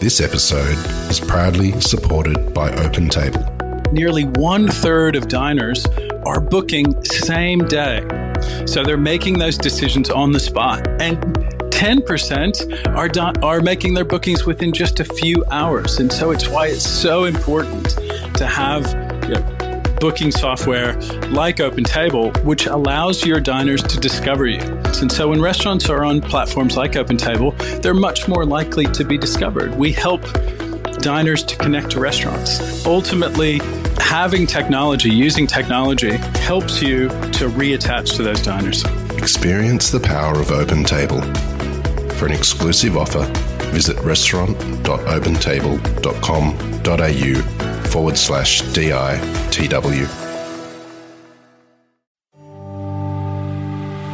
This episode is proudly supported by OpenTable. Nearly 1/3 of diners are booking same day. So they're making those decisions on the spot. And 10% are making their bookings within just a few hours. And so it's why it's so important to have booking software like OpenTable, which allows your diners to discover you. And so when restaurants are on platforms like OpenTable, they're much more likely to be discovered. We help diners to connect to restaurants. Ultimately, having technology, using technology, helps you to reattach to those diners. Experience the power of OpenTable. For an exclusive offer, visit restaurant.opentable.com.au/DITW.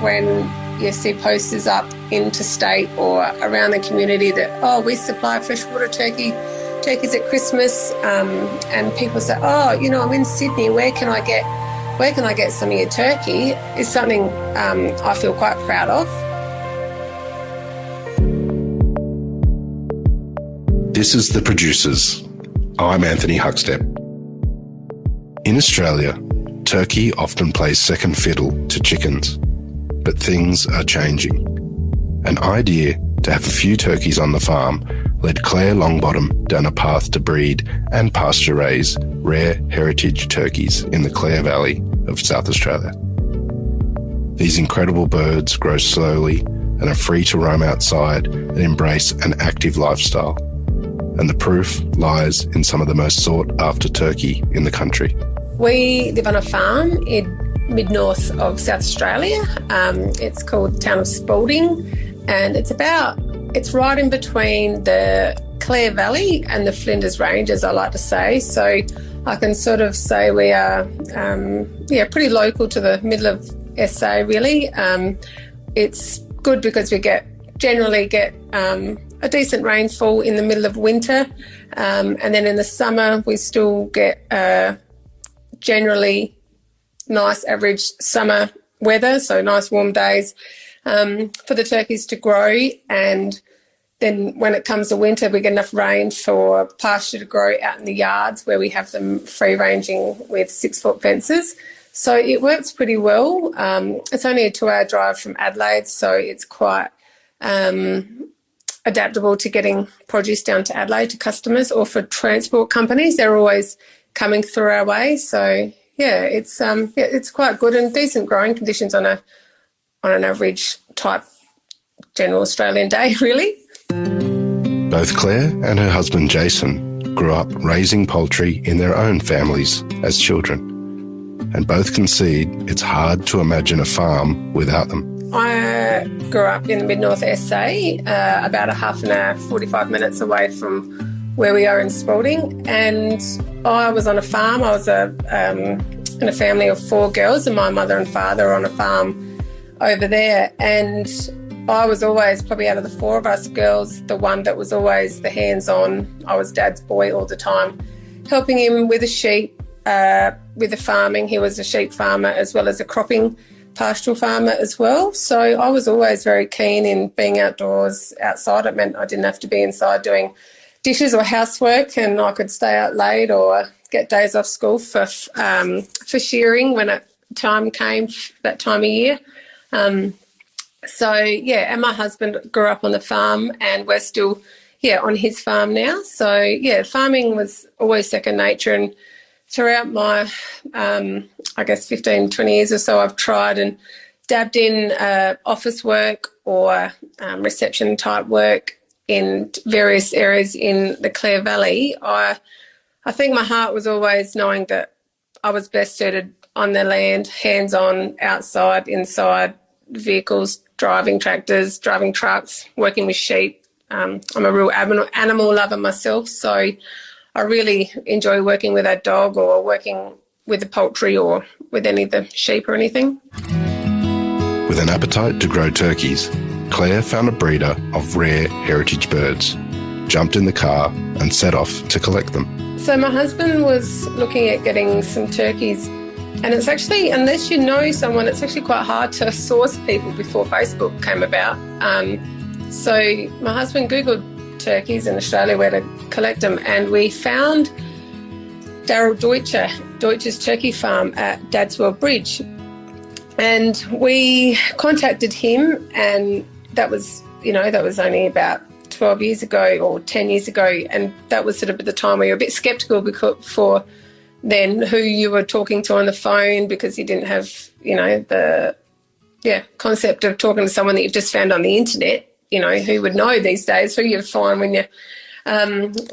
When you see posters up interstate or around the community that, we supply freshwater turkeys at Christmas, and people say, I'm in Sydney, where can I get some of your turkey, is something I feel quite proud of. This is The Producers. I'm Anthony Huckstep. In Australia, turkey often plays second fiddle to chickens, but things are changing. An idea to have a few turkeys on the farm led Claire Longbottom down a path to breed and pasture-raise rare heritage turkeys in the Clare Valley of South Australia. These incredible birds grow slowly and are free to roam outside and embrace an active lifestyle. And the proof lies in some of the most sought-after turkey in the country. We live on a farm in mid-north of South Australia. It's called the town of Spalding, and it's right in between the Clare Valley and the Flinders Ranges, I like to say. So I can sort of say we are, pretty local to the middle of SA, really. It's good because we generally get a decent rainfall in the middle of winter, and then in the summer we still get generally nice average summer weather, so nice warm days for the turkeys to grow. And then when it comes to winter, we get enough rain for pasture to grow out in the yards where we have them free ranging with 6-foot fences. So it works pretty well. It's only a 2-hour drive from Adelaide, so it's quite adaptable to getting produce down to Adelaide to customers, or for transport companies. They're always coming through our way. So it's quite good, and decent growing conditions on an average type general Australian day, really. Both Claire and her husband Jason grew up raising poultry in their own families as children, and both concede it's hard to imagine a farm without them. I grew up in the mid-north SA, about a half an hour, 45 minutes away from where we are in Spalding, and I was on a farm. I was in a family of 4 girls, and my mother and father were on a farm over there, and I was always, probably out of the 4 of us girls, the one that was always the hands-on. I was Dad's boy all the time, helping him with the sheep, with the farming. He was a sheep farmer as well as a cropping pastoral farmer as well. So I was always very keen in being outdoors, outside. It meant I didn't have to be inside doing dishes or housework, and I could stay out late or get days off school for shearing when time came, that time of year. And my husband grew up on the farm, and we're still, on his farm now. So, farming was always second nature, and throughout my, 15, 20 years or so, I've tried and dabbed in office work or reception type work in various areas in the Clare Valley. I think my heart was always knowing that I was best suited on the land, hands-on, outside, inside, vehicles, driving tractors, driving trucks, working with sheep. I'm a real animal lover myself, so I really enjoy working with a dog or working with the poultry or with any of the sheep or anything. With an appetite to grow turkeys, Claire found a breeder of rare heritage birds, jumped in the car and set off to collect them. So my husband was looking at getting some turkeys, and it's actually, unless you know someone, it's actually quite hard to source people before Facebook came about. So my husband Googled turkeys in Australia, where to collect them, and we found Deutscher's turkey farm at Dadswell Bridge. And we contacted him, and that was only about 12 years ago or 10 years ago, and that was sort of at the time where you were a bit sceptical for then who you were talking to on the phone, because you didn't have, the concept of talking to someone that you've just found on the internet. Who would know these days who you'd find when you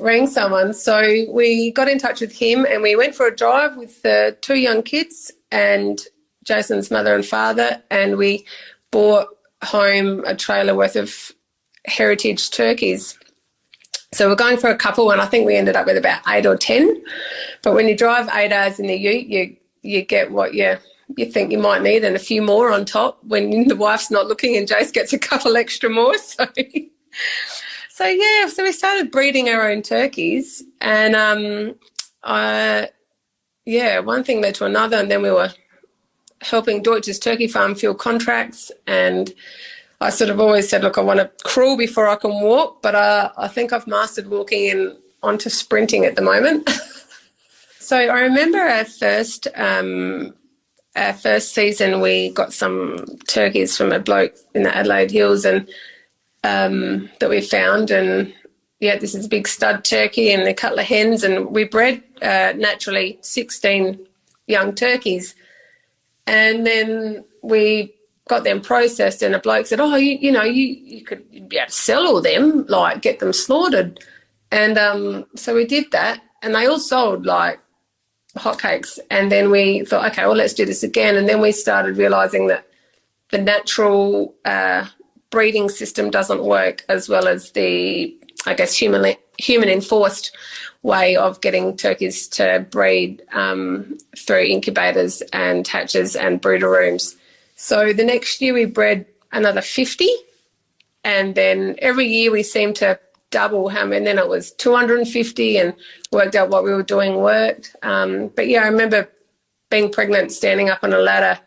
rang someone. So we got in touch with him, and we went for a drive with the 2 young kids and Jason's mother and father, and we brought home a trailer worth of heritage turkeys. So we're going for a couple, and I think we ended up with about 8 or 10. But when you drive 8 hours in the ute, you get what you think you might need, and a few more on top when the wife's not looking, and Jace gets a couple extra more. So we started breeding our own turkeys, and one thing led to another, and then we were helping Deutscher's turkey farm fill contracts, and I sort of always said, look, I want to crawl before I can walk, but I think I've mastered walking onto sprinting at the moment. So I remember our first season, we got some turkeys from a bloke in the Adelaide Hills, and that we found, and this is a big stud turkey and a couple of hens, and we bred naturally 16 young turkeys, and then we got them processed, and a bloke said, you could be able to sell all them, like get them slaughtered. And so we did that, and they all sold like hotcakes. And then we thought, okay, well, let's do this again. And then we started realising that the natural breeding system doesn't work as well as the, I guess, human enforced way of getting turkeys to breed through incubators and hatches and brooder rooms. So the next year we bred another 50, and then every year we seemed to double how many, and then it was 250, and worked out what we were doing worked. But I remember being pregnant, standing up on a ladder,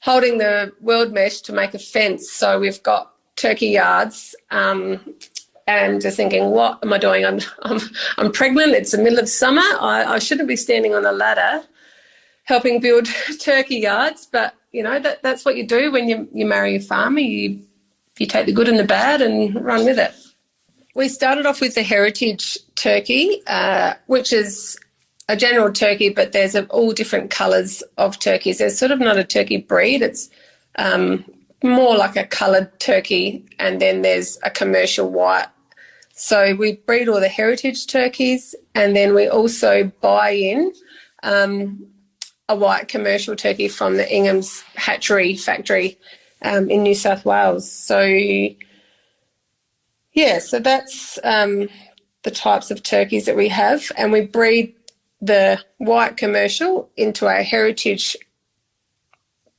holding the world mesh to make a fence. So we've got turkey yards, and just thinking, what am I doing? I'm pregnant. It's the middle of summer. I shouldn't be standing on a ladder helping build turkey yards, but that's what you do when you marry a farmer. You take the good and the bad and run with it. We started off with the heritage turkey, which is a general turkey, but there's all different colours of turkeys. There's sort of not a turkey breed. It's more like a coloured turkey, and then there's a commercial white. So we breed all the heritage turkeys, and then we also buy in a white commercial turkey from the Ingham's hatchery factory in New South Wales. So, so that's the types of turkeys that we have, and we breed the white commercial into a heritage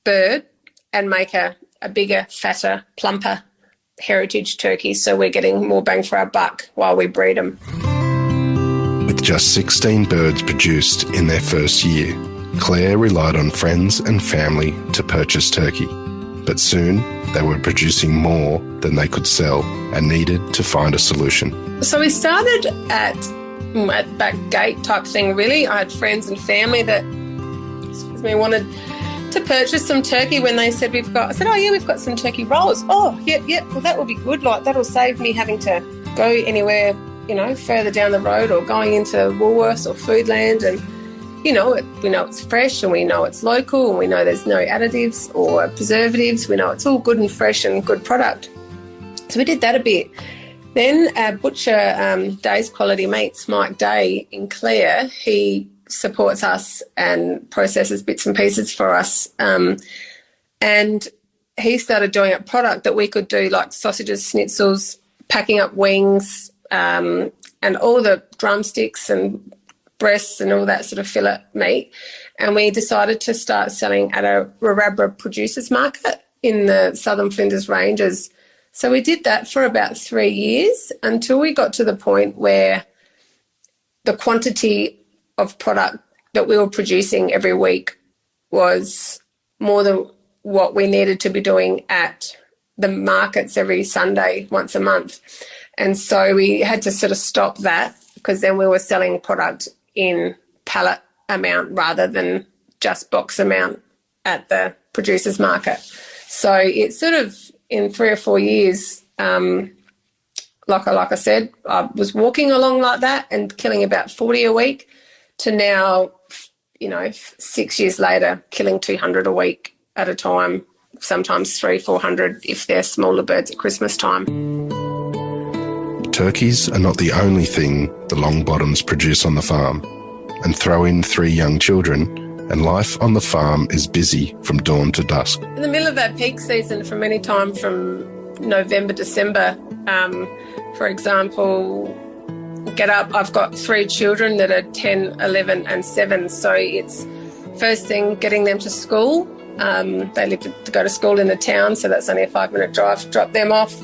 bird and make a bigger, fatter, plumper heritage turkey, so we're getting more bang for our buck while we breed them. With just 16 birds produced in their first year, Claire relied on friends and family to purchase turkey, but soon they were producing more than they could sell and needed to find a solution. So we started at back gate type thing, really. I had friends and family that wanted to purchase some turkey when they said we've got some turkey rolls. Oh, yeah, well, that will be good. Like, that'll save me having to go anywhere, further down the road or going into Woolworths or Foodland, and we know it's fresh, and we know it's local, and we know there's no additives or preservatives. We know it's all good and fresh and good product. So we did that a bit. Then our butcher, Day's Quality Meats, Mike Day in Clare, he supports us and processes bits and pieces for us. And he started doing a product that we could do, like sausages, schnitzels, packing up wings, and all the drumsticks and breasts and all that sort of fillet meat. And we decided to start selling at a Warrabra producers market in the Southern Flinders Ranges. So we did that for about 3 years until we got to the point where the quantity of product that we were producing every week was more than what we needed to be doing at the markets every Sunday, once a month. And so we had to sort of stop that, because then we were selling product in pallet amount rather than just box amount at the producers market. So it's sort of in 3 or 4 years, like I said, I was walking along like that and killing about 40 a week, to now, 6 years later, killing 200 a week at a time, sometimes 300-400 if they're smaller birds at Christmas time. Turkeys are not the only thing the Longbottoms produce on the farm, and throw in 3 young children, and life on the farm is busy from dawn to dusk. In the middle of our peak season, from any time from November, December, for example, get up, I've got 3 children that are 10, 11 and 7, so it's first thing getting them to school. They live to go to school in the town, so that's only a 5-minute drive to drop them off.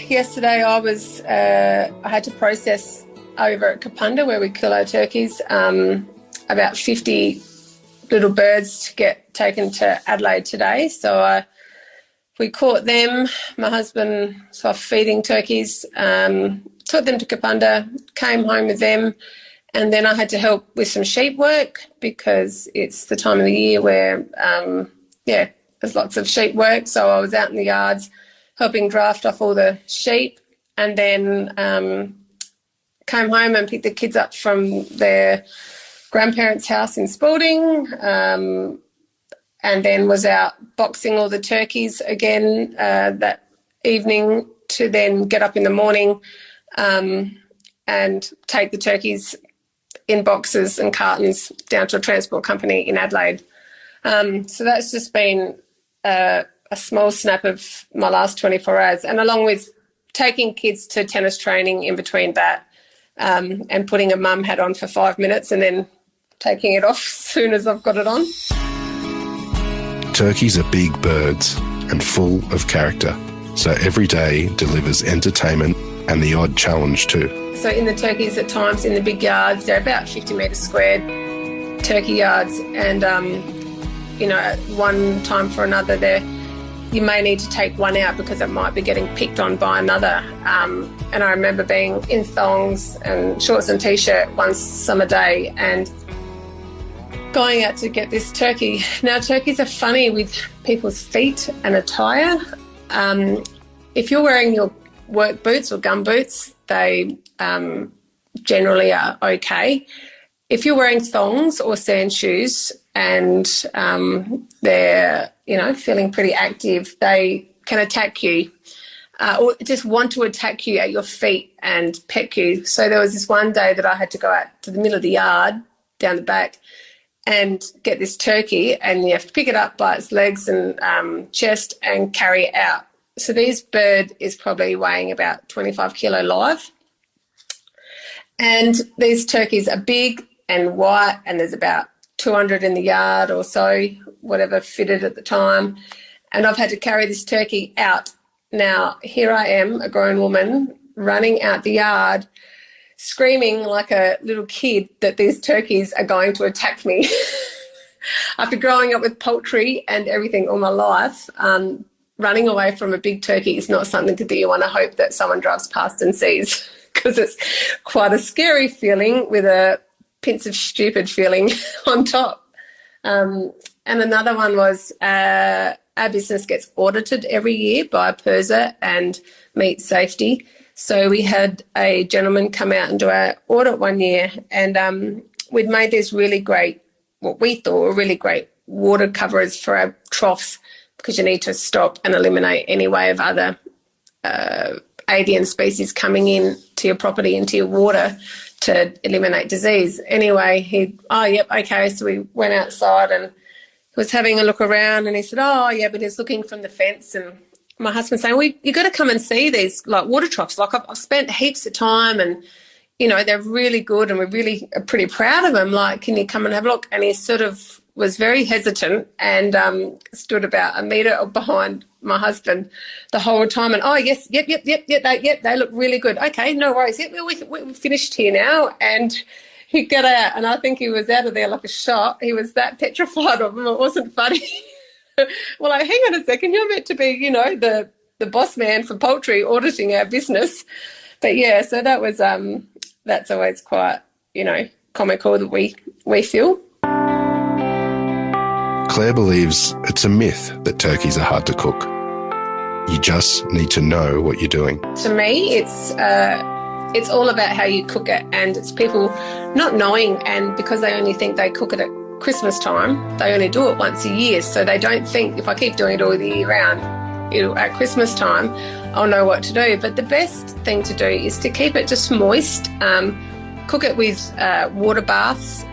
Yesterday I had to process over at Kapunda, where we kill our turkeys, about 50 little birds to get taken to Adelaide today. So we caught them. My husband was off feeding turkeys, took them to Kapunda, came home with them, and then I had to help with some sheep work, because it's the time of the year where, there's lots of sheep work. So I was out in the yards helping draft off all the sheep, and then came home and picked the kids up from their grandparents' house in Spalding, and then was out boxing all the turkeys again that evening, to then get up in the morning and take the turkeys in boxes and cartons down to a transport company in Adelaide. So that's just been a small snap of my last 24 hours, and along with taking kids to tennis training in between that, and putting a mum hat on for 5 minutes and then taking it off as soon as I've got it on. Turkeys are big birds and full of character, so every day delivers entertainment and the odd challenge too. So in the turkeys, at times in the big yards, they're about 50 metres squared turkey yards, and at one time for another, you may need to take one out because it might be getting picked on by another. And I remember being in thongs and shorts and T-shirt one summer day and going out to get this turkey. Now, turkeys are funny with people's feet and attire. If you're wearing your work boots or gum boots, they generally are okay. If you're wearing thongs or sand shoes and they're, feeling pretty active, they can attack you or just want to attack you at your feet and peck you. So there was this one day that I had to go out to the middle of the yard down the back and get this turkey, and you have to pick it up by its legs and chest and carry it out. So this bird is probably weighing about 25 kilo live. And these turkeys are big and white, and there's about 200 in the yard or so, whatever fitted at the time. And I've had to carry this turkey out. Now, here I am, a grown woman, running out the yard, screaming like a little kid that these turkeys are going to attack me. After growing up with poultry and everything all my life, running away from a big turkey is not something that you want to hope that someone drives past and sees, because it's quite a scary feeling with a pinch of stupid feeling on top. And another one was our business gets audited every year by PIRSA and Meat Safety. So we had a gentleman come out and do our audit one year, and we'd made these really great, what we thought were really great water covers for our troughs, because you need to stop and eliminate any way of other avian species coming in to your property, into your water, to eliminate disease. Anyway, okay. So we went outside and he was having a look around, and he said, but he's looking from the fence. And my husband saying, well, you got to come and see these like water troughs. Like I've spent heaps of time, and, they're really good, and we really are pretty proud of them. Like, can you come and have a look? And he sort of was very hesitant and stood about a metre behind my husband the whole time. And, yes, yep, they look really good. Okay, no worries. Yep, we're finished here now. And he got out, and I think he was out of there like a shot. He was that petrified of them. It wasn't funny. Well, like, hang on a second, you're meant to be, the boss man for poultry auditing our business. But yeah, so that was that's always quite, comical that we feel. Claire believes it's a myth that turkeys are hard to cook. You just need to know what you're doing. To me, it's all about how you cook it, and it's people not knowing, and because they only think they cook it at Christmas time, they only do it once a year. So they don't think, if I keep doing it all the year round, at Christmas time, I'll know what to do. But the best thing to do is to keep it just moist. Cook it with water baths,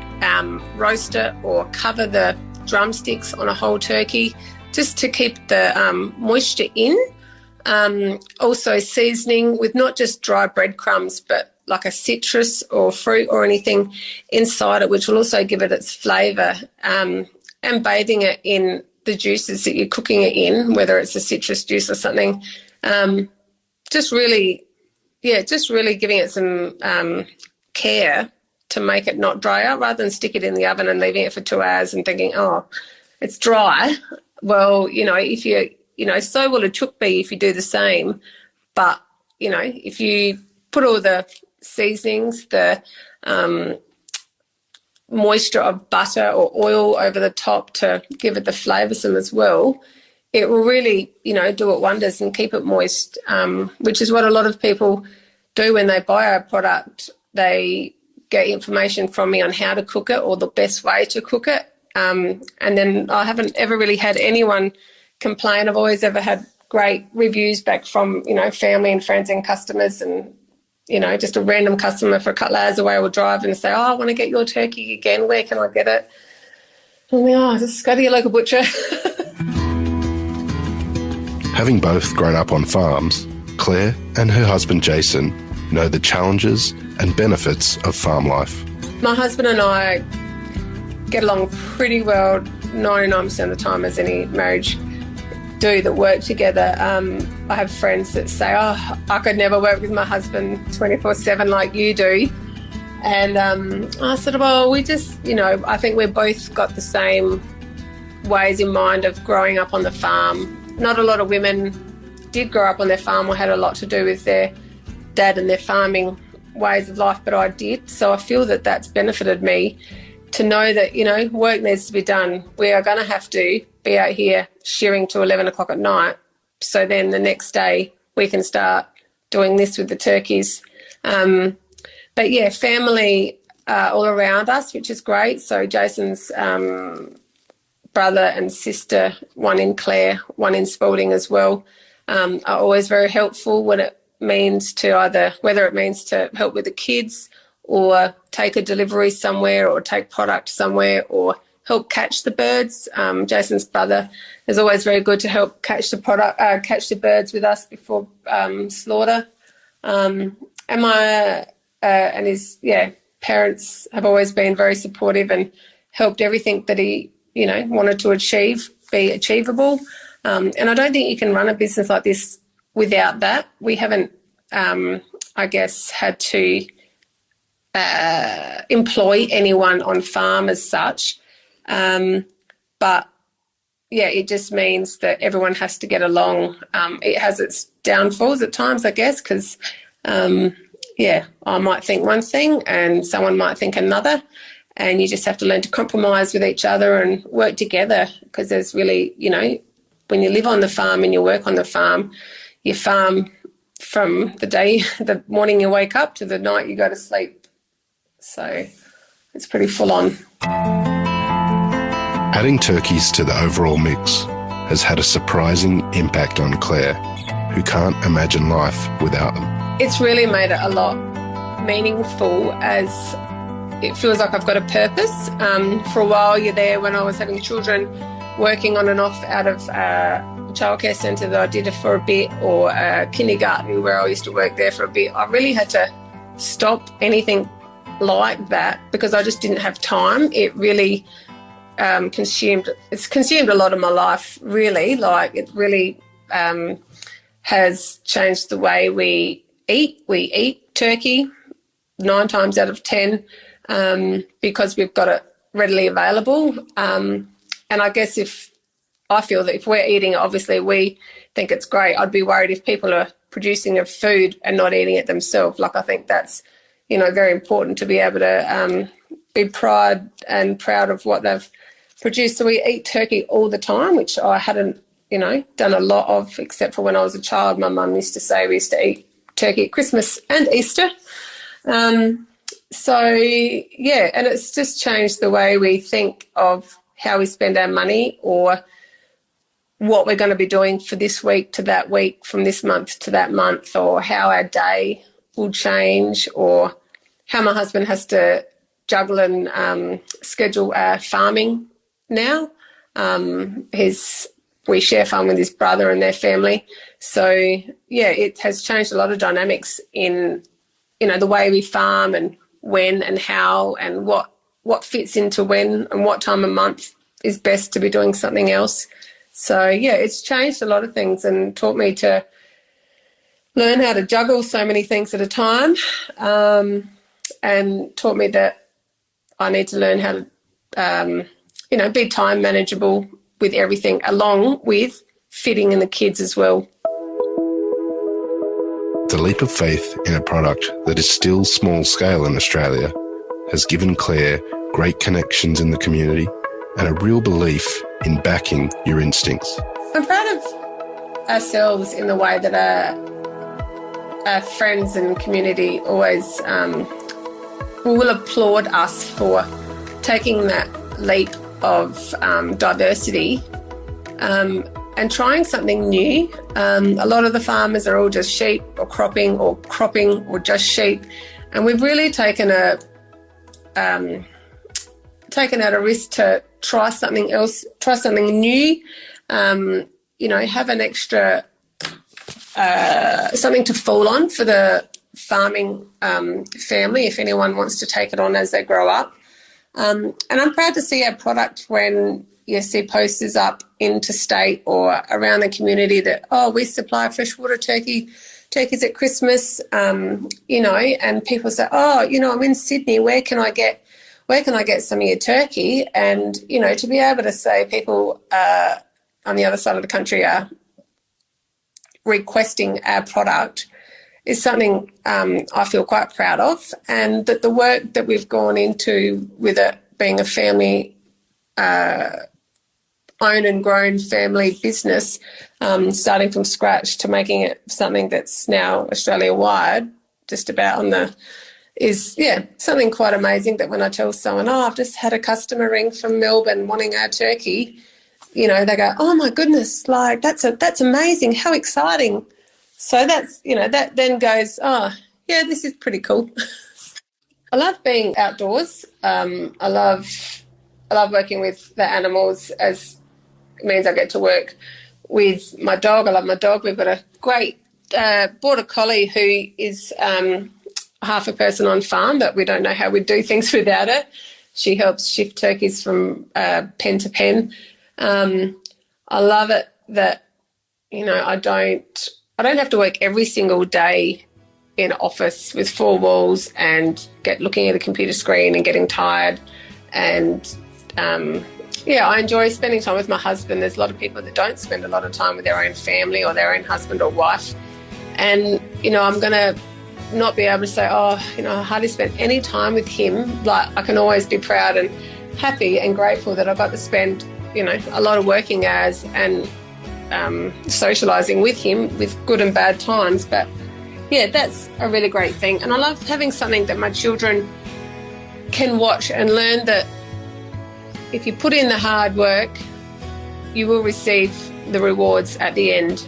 roast it or cover the drumsticks on a whole turkey just to keep the moisture in. Also seasoning with not just dry breadcrumbs, but like a citrus or fruit or anything inside it, which will also give it its flavour, and bathing it in the juices that you're cooking it in, whether it's a citrus juice or something. Just really giving it some care to make it not dry out, rather than stick it in the oven and leaving it for 2 hours and thinking, oh, it's dry. Well, if you, so will a chook be if you do the same. But, if you put all the seasonings, the moisture of butter or oil over the top to give it the flavoursome as well, it will really, do it wonders and keep it moist, which is what a lot of people do when they buy our product. They get information from me on how to cook it or the best way to cook it. And then I haven't ever really had anyone complain. I've always ever had great reviews back from, family and friends and customers, and, just a random customer for a couple of hours away will drive and say, oh, I want to get your turkey again. Where can I get it? I'm like, just go to your local butcher. Having both grown up on farms, Claire and her husband Jason know the challenges and benefits of farm life. My husband and I get along pretty well 99% of the time, as any marriage do that work together. I have friends that say, oh, I could never work with my husband 24/7 like you do. And I said, well, we just, I think we've both got the same ways in mind of growing up on the farm. Not a lot of women did grow up on their farm or had a lot to do with their dad and their farming ways of life, but I did. So I feel that that's benefited me to know that, work needs to be done. We are going to have to be out here shearing till 11 o'clock at night. So then the next day we can start doing this with the turkeys. But yeah, family all around us, which is great. So Jason's brother and sister, one in Clare, one in Spalding as well, are always very helpful when it means to whether it means to help with the kids or take a delivery somewhere or take product somewhere or help catch the birds. Jason's brother is always very good to help catch the birds with us before slaughter. And his parents have always been very supportive and helped everything that he wanted to achieve be achievable. And I don't think you can run a business like this without that. We haven't, had to employ anyone on farm as such. But, it just means that everyone has to get along. It has its downfalls at times, I guess, because, I might think one thing and someone might think another, and you just have to learn to compromise with each other and work together, because there's really, when you live on the farm and you work on the farm, you farm from the morning you wake up to the night you go to sleep. So it's pretty full on. Adding turkeys to the overall mix has had a surprising impact on Claire, who can't imagine life without them. It's really made it a lot meaningful, as it feels like I've got a purpose. For a while you're there when I was having children, working on and off out of childcare centre that I did it for a bit, or kindergarten where I used to work there for a bit. I really had to stop anything like that because I just didn't have time. It really consumed a lot of my life, really. Like, it really has changed the way we eat. We eat turkey 9 times out of 10 because we've got it readily available. And I guess if I feel that if we're eating it, obviously we think it's great. I'd be worried if people are producing a food and not eating it themselves. Like, I think that's, very important to be able to be proud of what they've produced. So we eat turkey all the time, which I hadn't, done a lot of, except for when I was a child. My mum used to say we used to eat turkey at Christmas and Easter. So, yeah, and it's just changed the way we think of how we spend our money, or what we're going to be doing for this week to that week, from this month to that month, or how our day will change, or how my husband has to juggle and schedule our farming now. We share farm with his brother and their family. So, yeah, it has changed a lot of dynamics in, the way we farm, and when and how, and what fits into when, and what time of month is best to be doing something else. So, yeah, it's changed a lot of things and taught me to learn how to juggle so many things at a time, and taught me that I need to learn how to, be time manageable with everything, along with fitting in the kids as well. The leap of faith in a product that is still small scale in Australia has given Claire great connections in the community and a real belief in backing your instincts. I'm proud of ourselves in the way that our friends and community always will applaud us for taking that leap of diversity and trying something new. A lot of the farmers are all just sheep or cropping or just sheep, and we've really taken out a risk to try something else, try something new, have an extra something to fall on for the farming family if anyone wants to take it on as they grow up. And I'm proud to see our product when you see posters up interstate or around the community that, we supply freshwater turkeys at Christmas, and people say, I'm in Sydney, where can I get some of your turkey? And, to be able to say people on the other side of the country are requesting our product is something I feel quite proud of, and that the work that we've gone into with it being a family owned and grown family business, starting from scratch to making it something that's now Australia-wide, just about is something quite amazing. That when I tell someone, I've just had a customer ring from Melbourne wanting our turkey, they go, oh my goodness, like that's amazing, how exciting. So that's, that then goes, this is pretty cool. I love being outdoors. I love working with the animals, as it means I get to work with my dog. I love my dog. We've got a great border collie who is half a person on farm, but we don't know how we'd do things without her. She helps shift turkeys from pen to pen. I love it that, I don't have to work every single day in an office with four walls and looking at a computer screen and getting tired. And, I enjoy spending time with my husband. There's a lot of people that don't spend a lot of time with their own family or their own husband or wife. And, I'm going to not be able to say, I hardly spent any time with him. Like, I can always be proud and happy and grateful that I got to spend, a lot of working hours and socialising with him with good and bad times. But, that's a really great thing. And I love having something that my children can watch and learn that if you put in the hard work, you will receive the rewards at the end,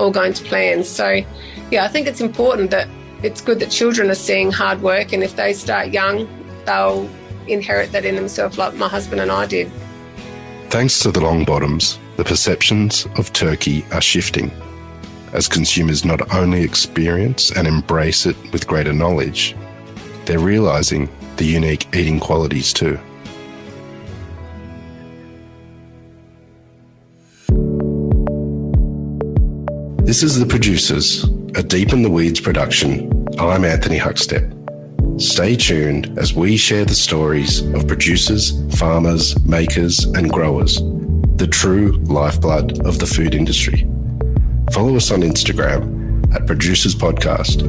all going to plan. So, I think it's important that it's good that children are seeing hard work, and if they start young, they'll inherit that in themselves like my husband and I did. Thanks to the Longbottoms, the perceptions of turkey are shifting as consumers not only experience and embrace it with greater knowledge, they're realising the unique eating qualities too. This is The Producers, a Deep in the Weeds production. I'm Anthony Huckstep. Stay tuned as we share the stories of producers, farmers, makers and growers the true lifeblood of the food industry. Follow us on Instagram at Producers Podcast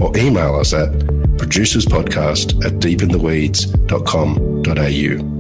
or email us at producerspodcast@deepintheweeds.com.au.